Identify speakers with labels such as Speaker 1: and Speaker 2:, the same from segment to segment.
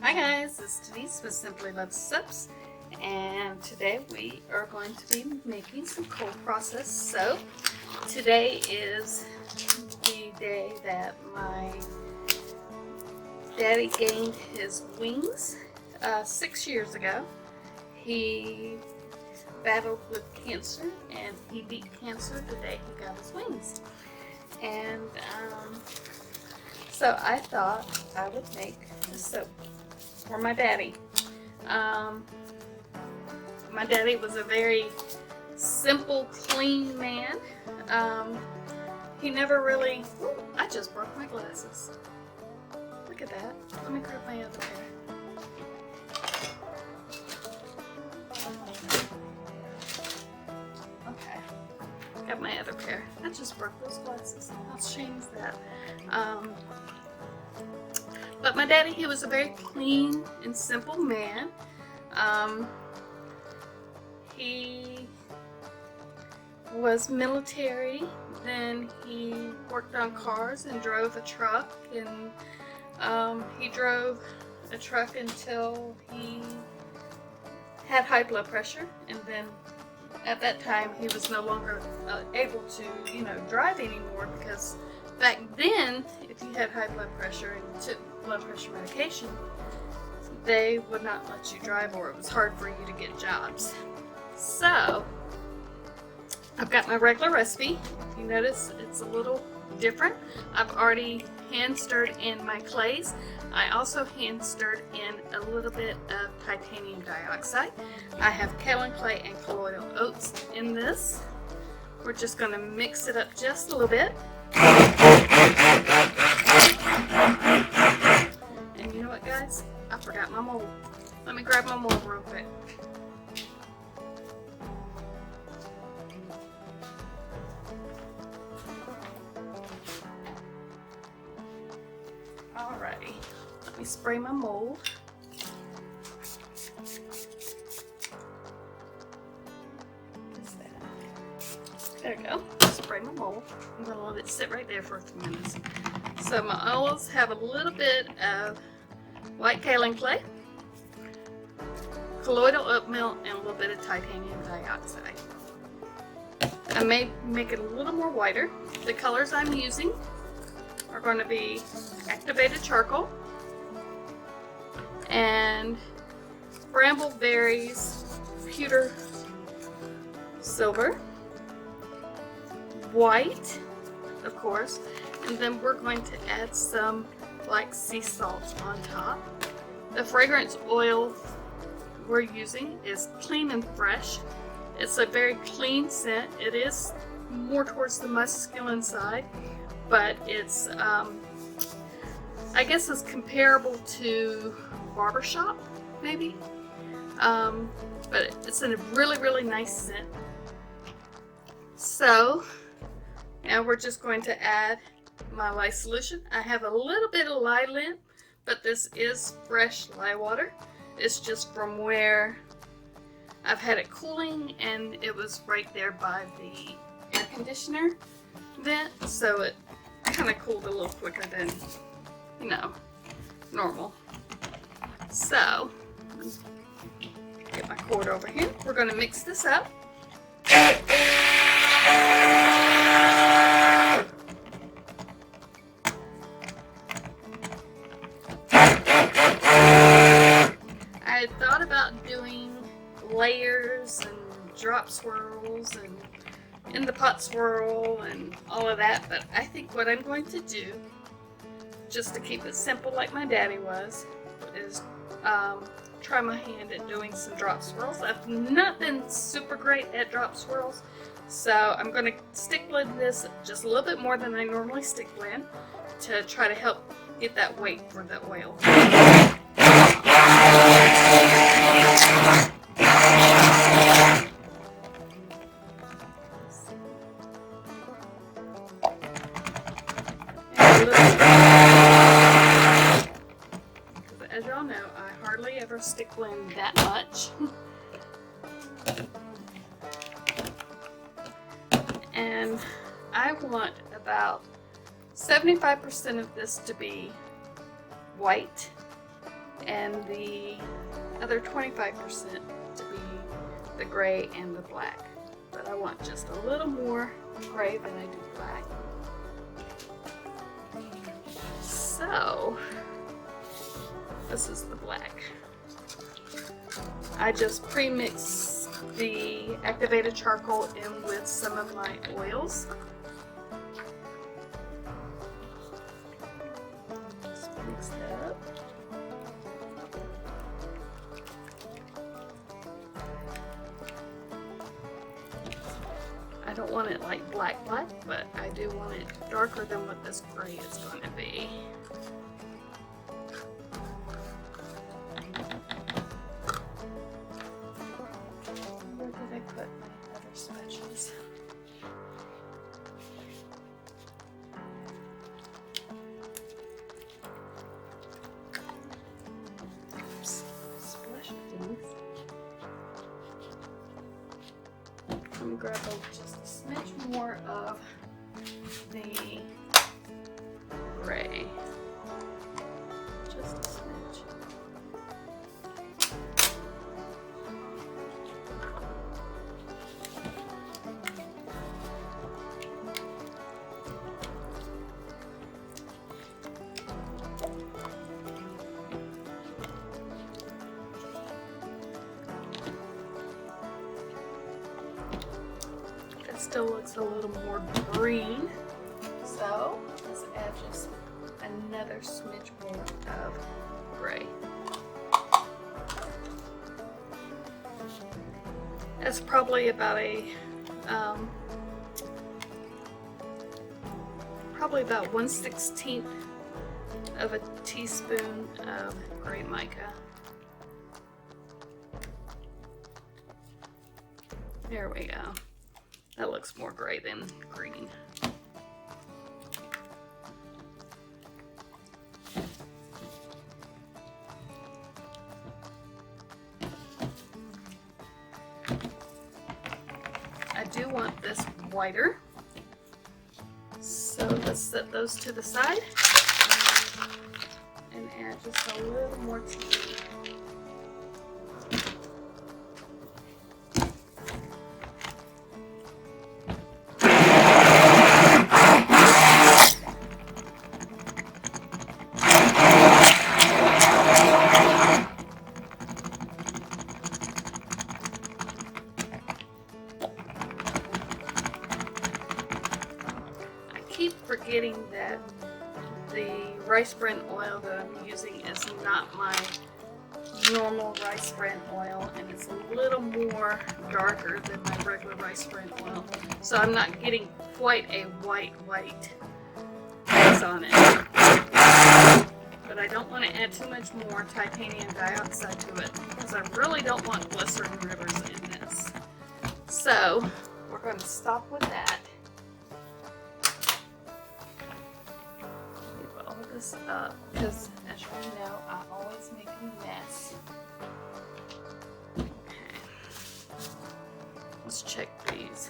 Speaker 1: Hi guys, it's Denise with Simply Love Soaps, and today we are going to be making some cold process soap. Today is the day that my daddy gained his wings 6 years ago. He battled with cancer and he beat cancer the day he got his wings. And so I thought I would make a soap for my daddy. My daddy was a very simple, clean man. He never really. Ooh, I just broke my glasses. Look at that. Let me grab my other pair. Okay, got my other pair. I just broke those glasses. How shame is that? But my daddy, he was a very clean and simple man. He was military, then he worked on cars and drove a truck, and he drove a truck until he had high blood pressure, and then at that time he was no longer able to, drive anymore, because back then, if you had high blood pressure and took blood pressure medication, they would not let you drive, or it was hard for you to get jobs. So I've got my regular recipe. If you notice, it's a little different. I've already hand stirred in my clays. I also hand stirred in a little bit of titanium dioxide. I have kaolin clay and colloidal oats in this. We're just going to mix it up just a little bit. And you know what, guys? I forgot my mold. Let me grab my mold real quick. Alrighty, let me spray my mold. There we go. Spray my mold. I'm going to let it sit right there for a few minutes. So my oils have a little bit of white kaolin clay, colloidal oatmeal, and a little bit of titanium dioxide. I may make it a little more whiter. The colors I'm using are going to be activated charcoal and brambleberries, pewter silver, white, of course, and then we're going to add some black sea salt on top. The fragrance oil we're using is Clean and Fresh. It's a very clean scent. It is more towards the masculine side, but it's, I guess it's comparable to Barbershop, maybe. But it's a really, really nice scent. So now we're just going to add my lye solution. I have a little bit of lye lint, but this is fresh lye water. It's just from where I've had it cooling, and it was right there by the air conditioner vent, so it kind of cooled a little quicker than, normal. So, get my cord over here. We're going to mix this up. I had thought about doing layers and drop swirls and in the pot swirl and all of that, but I think what I'm going to do, just to keep it simple like my daddy was, is try my hand at doing some drop swirls. I've not been super great at drop swirls, so I'm going to stick blend this just a little bit more than I normally stick blend to try to help get that weight for the oil. As y'all know, I hardly ever stick blend that much. And I want about 75% of this to be white and the other 25% to be the gray and the black. But I want just a little more gray than I do black. So this is the black. I just pre-mix the activated charcoal in with some of my oils. Just mix that up. I don't want it like black, but I do want it darker than what this gray is going to be. Where did I put my other spatulas? Oops, splash things. Let me grab just a smidge more of the gray. Just a smidge. Still looks a little more green, so let's add just another smidge more of gray. That's probably about a probably about 1/16 of a teaspoon of gray mica. There we go. That looks more gray than green. I do want this whiter, so let's set those to the side and add just a little more tea. Forgetting that the rice bran oil that I'm using is not my normal rice bran oil, and it's a little more darker than my regular rice bran oil, so I'm not getting quite a white base on it. But I don't want to add too much more titanium dioxide to it because I really don't want glycerin rivers in this. So we're going to stop with that. Up because, as you know, I always make a mess. Okay, let's check these.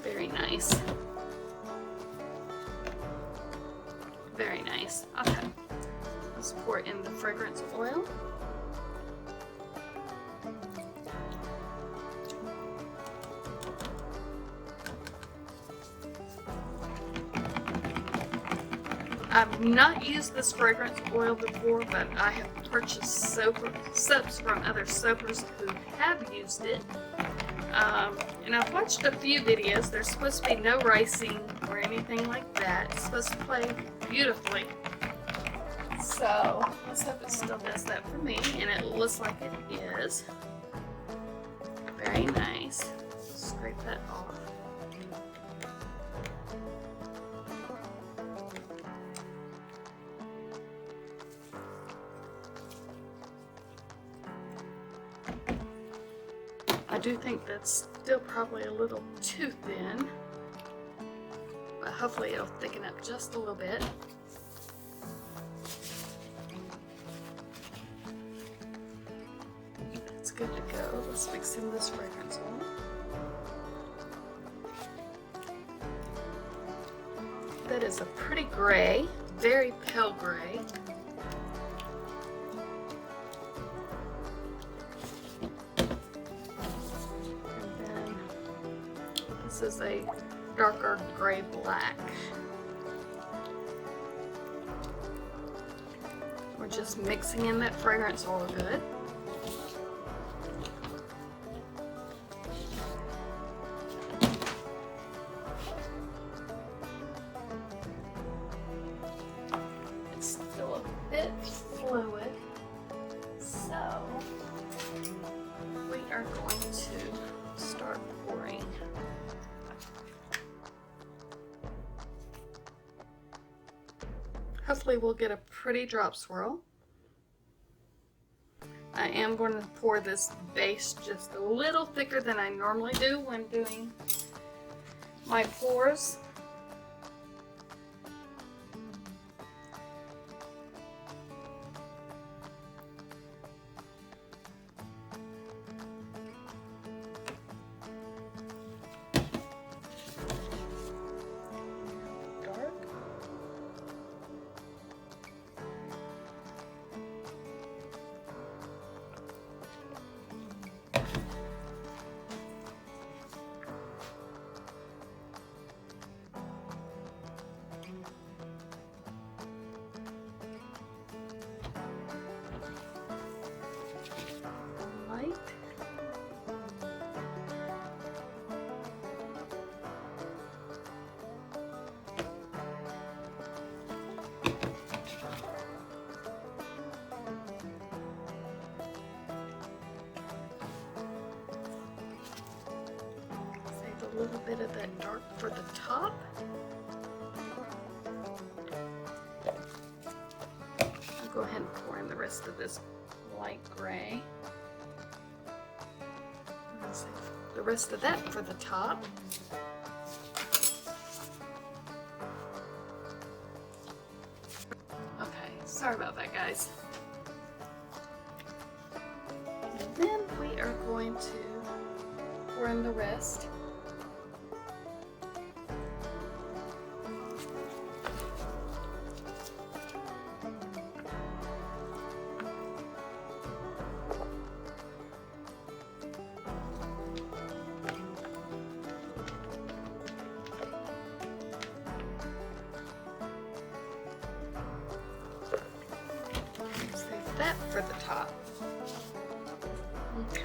Speaker 1: Very nice. Very nice. Okay, let's pour in the fragrance oil. I've not used this fragrance oil before, but I have purchased soaps from other soapers who have used it. And I've watched a few videos. There's supposed to be no ricing or anything like that. It's supposed to play beautifully. So let's hope it still does that for me, and it looks like it is. Very nice. Scrape that off. I do think that's still probably a little too thin, but hopefully it'll thicken up just a little bit. It's good to go. Let's mix in this fragrance oil. That is a pretty gray, very pale gray. this is a darker gray black. We're just mixing in that fragrance oil good. It's still a bit fluid, so we are going to start pouring. Hopefully we'll get a pretty drop swirl. I am going to pour this base just a little thicker than I normally do when doing my pours. A little bit of that dark for the top. I'll go ahead and pour in the rest of this light gray. Save the rest of that for the top. Okay, sorry about that, guys. And then we are going to pour in the rest. That for the top. Okay.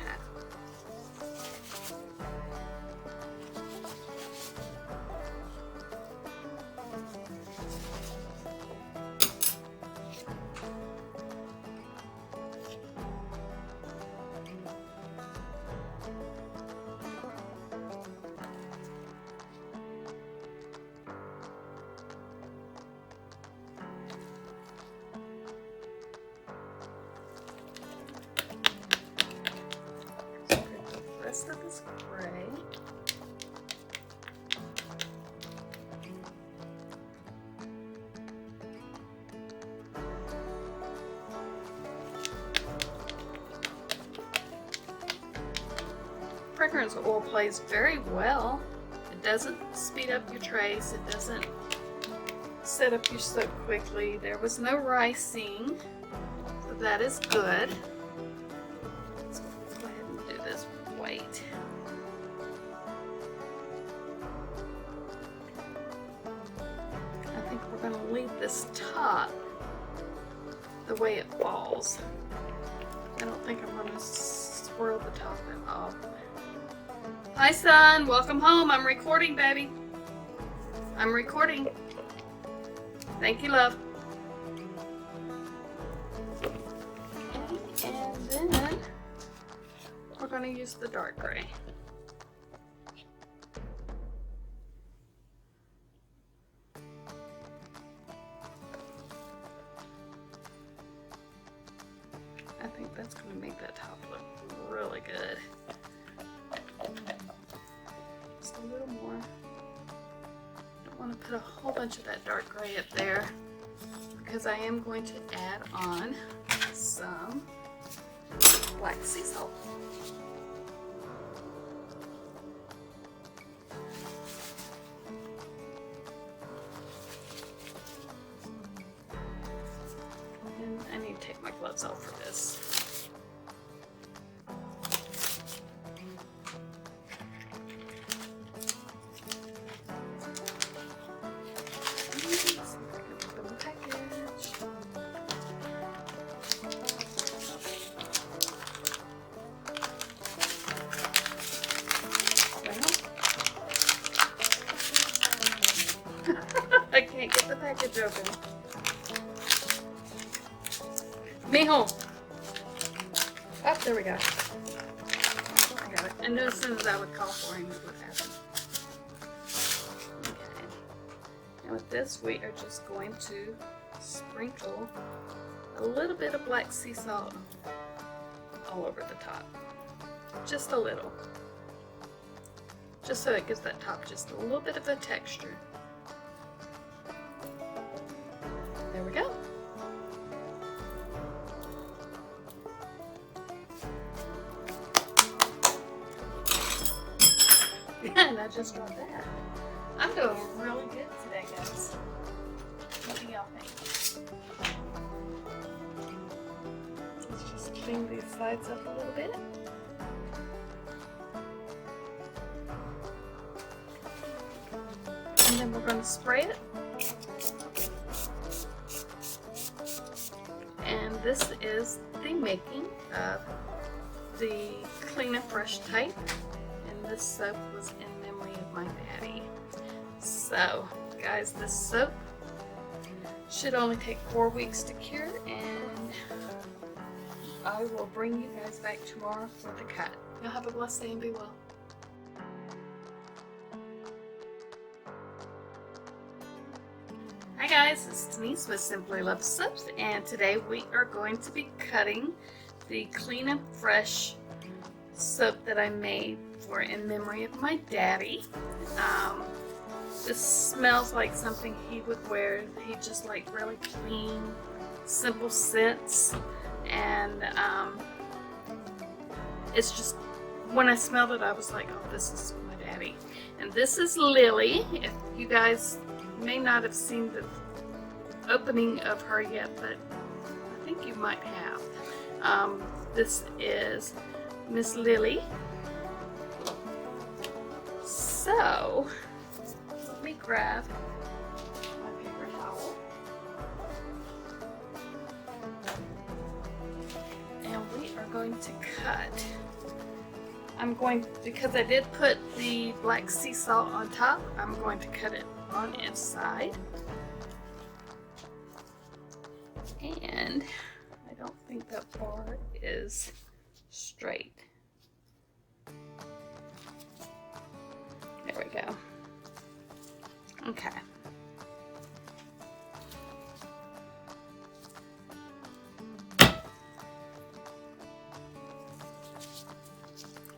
Speaker 1: Of this gray. Fragrance oil plays very well. It doesn't speed up your trace. It doesn't set up your soap quickly. There was no ricing, so that is good. White. I think we're going to leave this top the way it falls. I don't think I'm going to swirl the top at all. Hi, son. Welcome home. I'm recording, baby. I'm recording. Thank you, love. Okay, and then we're going to use the dark gray. I think that's going to make that top look really good. Just a little more. Don't want to put a whole bunch of that dark gray up there because I am going to add on some black sea salt. And I need to take my gloves off for this. can't get the package open. Mijo! Oh, there we go. I got it. I knew as soon as I would call for him, it would happen. Okay. And with this, we are just going to sprinkle a little bit of black sea salt all over the top. Just a little. Just so it gives that top just a little bit of a texture. There we go. And I just dropped that. I'm doing really good today, guys. What do y'all think? Let's just clean these sides up a little bit. And then we're going to spray it. And this is the making of the Clean and Fresh type. And this soap was in memory of my daddy. So, guys, this soap should only take 4 weeks to cure, and I will bring you guys back tomorrow for the cut. Y'all have a blessed day and be well. Hi guys, it's Denise with Simply Love Soaps, and today we are going to be cutting the Clean and Fresh soap that I made for in memory of my daddy. This smells like something he would wear. He just liked really clean, simple scents, and it's just, when I smelled it, I was like, oh, this is my daddy. And this is Lily. If you guys may not have seen the opening of her yet, but I think you might have. This is Miss Lily. So, let me grab my paper towel. And we are going to cut. Because I did put the black sea salt on top, I'm going to cut it on its side. And I don't think that bar is straight. There we go. Okay.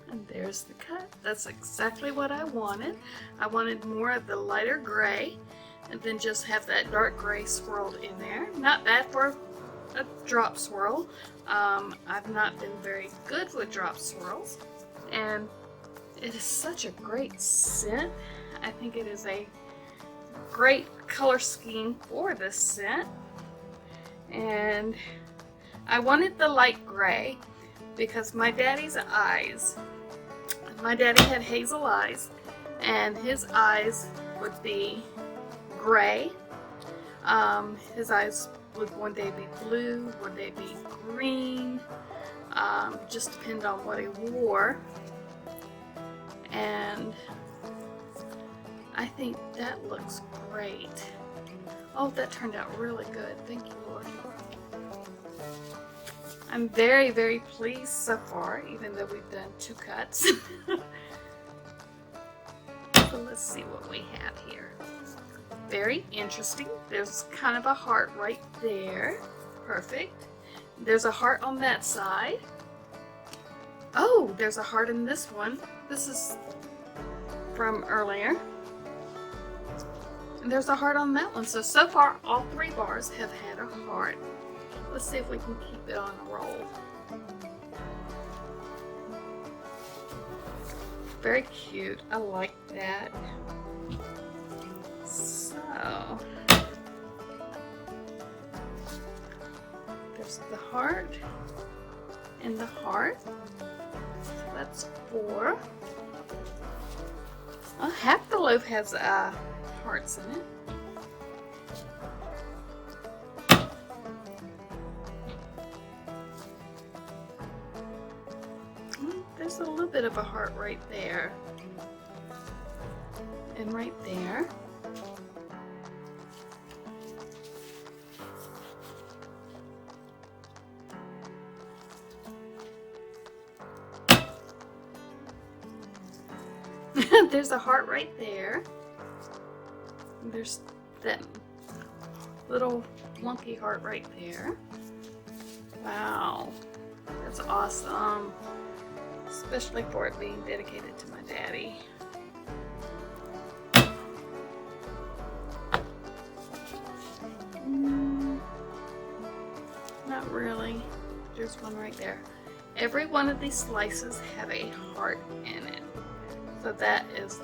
Speaker 1: And there's the cut. That's exactly what I wanted. I wanted more of the lighter gray and then just have that dark gray swirled in there. Not bad for a drop swirl. I've not been very good with drop swirls, and it is such a great scent. I think it is a great color scheme for this scent. And I wanted the light gray because my daddy's eyes, my daddy had hazel eyes, and his eyes would be gray. His eyes would one day be blue, one day be green, just depend on what he wore. And I think that looks great. Oh, that turned out really good. Thank you, Lord. I'm very, very pleased so far, even though we've done 2 cuts. So let's see what we have here. Very interesting. There's kind of a heart right there. Perfect. There's a heart on that side. Oh, there's a heart in this one. This is from earlier. And there's a heart on that one. So far, all 3 bars have had a heart. Let's see if we can keep it on a roll. Very cute. I like that. So, there's the heart and the heart. So that's 4. Well, half the loaf has hearts in it. There's a little bit of a heart right there. And right there. There's a heart right there. There's that little wonky heart right there. Wow, that's awesome. Especially for it being dedicated to my daddy. Not really. There's one right there. Every one of these slices have a heart in it. So that is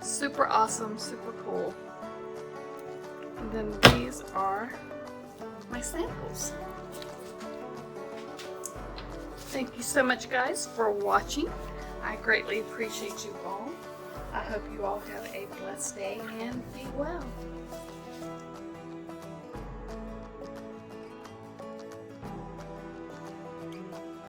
Speaker 1: super awesome, super cool. And then these are my samples. Thank you so much, guys, for watching. I greatly appreciate you all. I hope you all have a blessed day and be well.